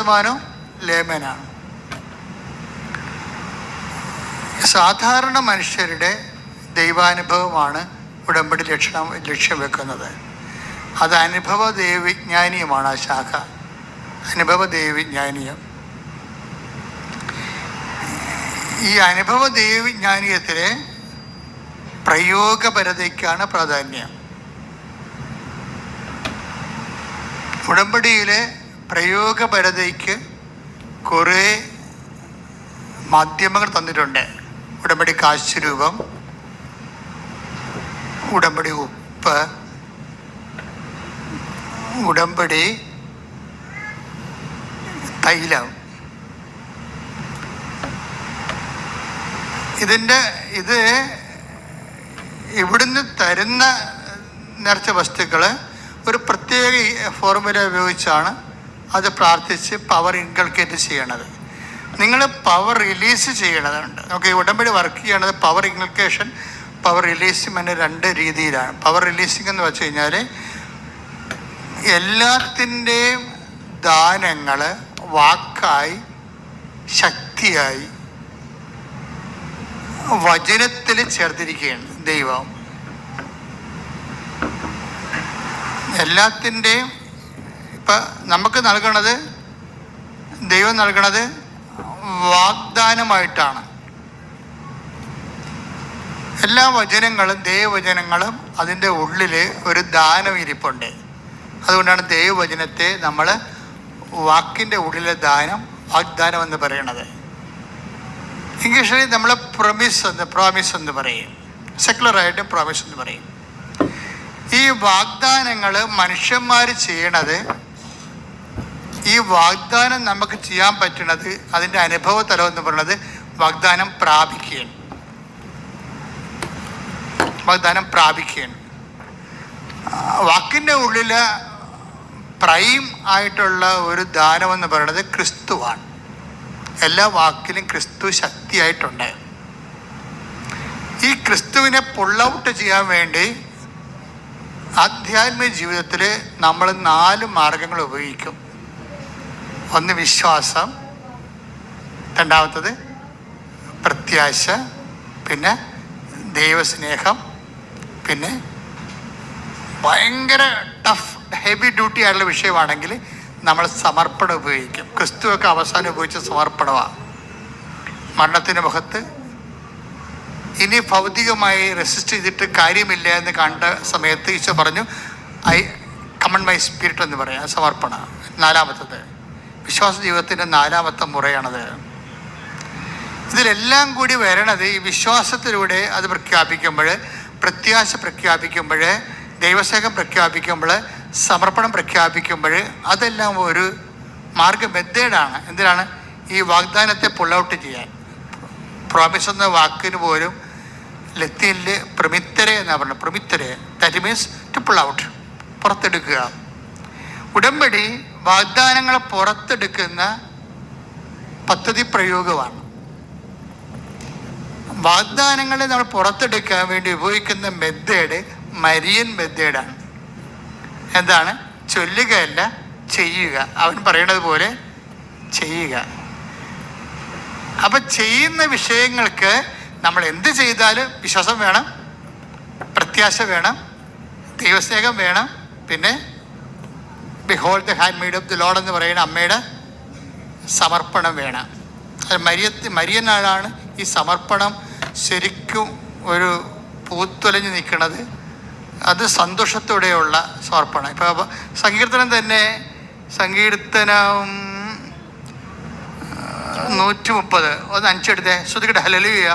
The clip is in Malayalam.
100% ലേമനാണ്. സാധാരണ മനുഷ്യരുടെ ദൈവാനുഭവമാണ് ഉടമ്പടി ലക്ഷ്യം വെക്കുന്നത്. അത് അനുഭവ ദൈവവിജ്ഞാനീയമാണ്. ആ ശാഖ അനുഭവ ദൈവവിജ്ഞാനീയം. ഈ അനുഭവ ദൈവവിജ്ഞാനീയത്തിലെ പ്രയോഗപരതയ്ക്കാണ് പ്രാധാന്യം. ഉടമ്പടിയിലെ പ്രയോഗപരതയ്ക്ക് കുറേ മാധ്യമങ്ങൾ തന്നിട്ടുണ്ട്. ഉടമ്പടി കാശുരൂപം, ഉടമ്പടി ഉപ്പ്, ഉടമ്പടി തൈലം. ഇത് ഇവിടുന്ന് തരുന്ന നേർച്ച വസ്തുക്കൾ ഒരു പ്രത്യേക ഫോർമുല ഉപയോഗിച്ചാണ് അത് പ്രാർത്ഥിച്ച് പവർ ഇൻകൾക്കേറ്റ് ചെയ്യണത്. നിങ്ങൾ പവർ റിലീസ് ചെയ്യണതുണ്ട്. നമുക്ക് ഈ ഉടമ്പടി വർക്ക് ചെയ്യണത് പവർ ഇൻകൾക്കേഷൻ, പവർ റിലീസിങ് 2 രീതിയിലാണ്. പവർ റിലീസിങ് എന്ന് വെച്ച് കഴിഞ്ഞാൽ എല്ലാത്തിൻ്റെയും ദാനങ്ങൾ വാക്കായി ശക്തിയായി വചനത്തിൽ ചേർത്തിരിക്കുകയാണ് ദൈവം. എല്ലാത്തിൻ്റെയും ഇപ്പം നമുക്ക് നൽകണത്, ദൈവം നൽകണത് വാഗ്ദാനമായിട്ടാണ്. എല്ലാ വചനങ്ങളും ദൈവവചനങ്ങളും അതിൻ്റെ ഉള്ളിൽ ഒരു ദാനം ഇരിപ്പുണ്ട്. അതുകൊണ്ടാണ് ദൈവവചനത്തെ നമ്മൾ വാക്കിൻ്റെ ഉള്ളിലെ വാഗ്ദാനം എന്ന് പറയണത്. ഇംഗ്ലീഷിൽ നമ്മൾ പ്രോമിസ് എന്ന് പറയും, സെക്കുലറായിട്ട് പ്രോമിസ് എന്ന് പറയും. ഈ വാഗ്ദാനങ്ങൾ മനുഷ്യന്മാർ ചെയ്യണത്, ഈ വാഗ്ദാനം നമുക്ക് ചെയ്യാൻ പറ്റണത്, അതിൻ്റെ അനുഭവ തലം എന്ന് പറയുന്നത് വാഗ്ദാനം പ്രാപിക്കുകയാണ്. വാക്കിൻ്റെ ഉള്ളിൽ പ്രൈം ആയിട്ടുള്ള ഒരു ദാനമെന്ന് പറയുന്നത് ക്രിസ്തുവാണ്. എല്ലാ വാക്കിലും ക്രിസ്തു ശക്തിയായിട്ടുണ്ട്. ഈ ക്രിസ്തുവിനെ പുൾ ഔട്ട് ചെയ്യാൻ വേണ്ടി ആധ്യാത്മിക ജീവിതത്തിൽ നമ്മൾ 4 മാർഗങ്ങൾ ഉപയോഗിക്കും. ഒന്ന് വിശ്വാസം, രണ്ടാമത്തത് പ്രത്യാശ, പിന്നെ ദൈവസ്നേഹം, പിന്നെ ഭയങ്കര ടഫ് ഹെവി ഡ്യൂട്ടി ആയിട്ടുള്ള വിഷയമാണെങ്കിൽ നമ്മൾ സമർപ്പണം ഉപയോഗിക്കും. ക്രിസ്തുവൊക്കെ അവസാനം ഉപയോഗിച്ച സമർപ്പണമാണ്. മരണത്തിൻ്റെ മുഖത്ത് ഇനി ഭൗതികമായി റെസിസ്റ്റ് ചെയ്തിട്ട് കാര്യമില്ല എന്ന് കണ്ട സമയത്ത് ഈശോ പറഞ്ഞു, ഐ കമൺ മൈ സ്പിരിറ്റ് എന്ന് പറയാം. സമർപ്പണം 4-മത്തത് വിശ്വാസ ജീവിതത്തിൻ്റെ 4-മത്തെ മുറയാണത്. ഇതിലെല്ലാം കൂടി വരണത് ഈ വിശ്വാസത്തിലൂടെ അത് പ്രഖ്യാപിക്കുമ്പോൾ, പ്രത്യാശ പ്രഖ്യാപിക്കുമ്പോൾ, ദൈവസ്നേഹം പ്രഖ്യാപിക്കുമ്പോൾ, സമർപ്പണം പ്രഖ്യാപിക്കുമ്പോൾ, അതെല്ലാം ഒരു മെത്തേഡാണ്. എന്തിനാണ്? ഈ വാഗ്ദാനത്തെ പുൾ ഔട്ട് ചെയ്യാൻ. പ്രോമിസ് എന്ന വാക്കിന് പോലും ലത്തീനിൽ പ്രമിത്തരെ എന്നാണ് പറയുന്നത്. പ്രമിത്തരെ, that means to pull out, പുറത്തെടുക്കുക. ഉടമ്പടി വാഗ്ദാനങ്ങളെ പുറത്തെടുക്കുന്ന പദ്ധതി പ്രയോഗമാണ്. വാഗ്ദാനങ്ങളെ നമ്മൾ പുറത്തെടുക്കാൻ വേണ്ടി ഉപയോഗിക്കുന്ന മെത്തേഡ് മരിയൻ മെത്തേഡാണ്. എന്താണ്? ചൊല്ലുകയല്ല, ചെയ്യുക. അവൻ പറയണത് പോലെ ചെയ്യുക. അപ്പം ചെയ്യുന്ന വിഷയങ്ങൾക്ക് നമ്മൾ എന്ത് ചെയ്താലും വിശ്വാസം വേണം, പ്രത്യാശ വേണം, ദൈവസ്നേഹം വേണം, പിന്നെ behold the hand made of the Lord എന്ന് പറയുന്ന അമ്മയുടെ സമർപ്പണം വേണം. അത് മരിയനാണ് ഈ സമർപ്പണം ശരിക്കും ഒരു പൂത്തൊലഞ്ഞ് നിൽക്കുന്നത്. അത് സന്തോഷത്തോടെയുള്ള സമർപ്പണം. ഇപ്പോൾ സങ്കീർത്തനം തന്നെ, സങ്കീർത്തനം 130 ഒന്ന് 5 എടുത്തേ. ശ്രുതികട്ടെ. ഹല്ലേലൂയ.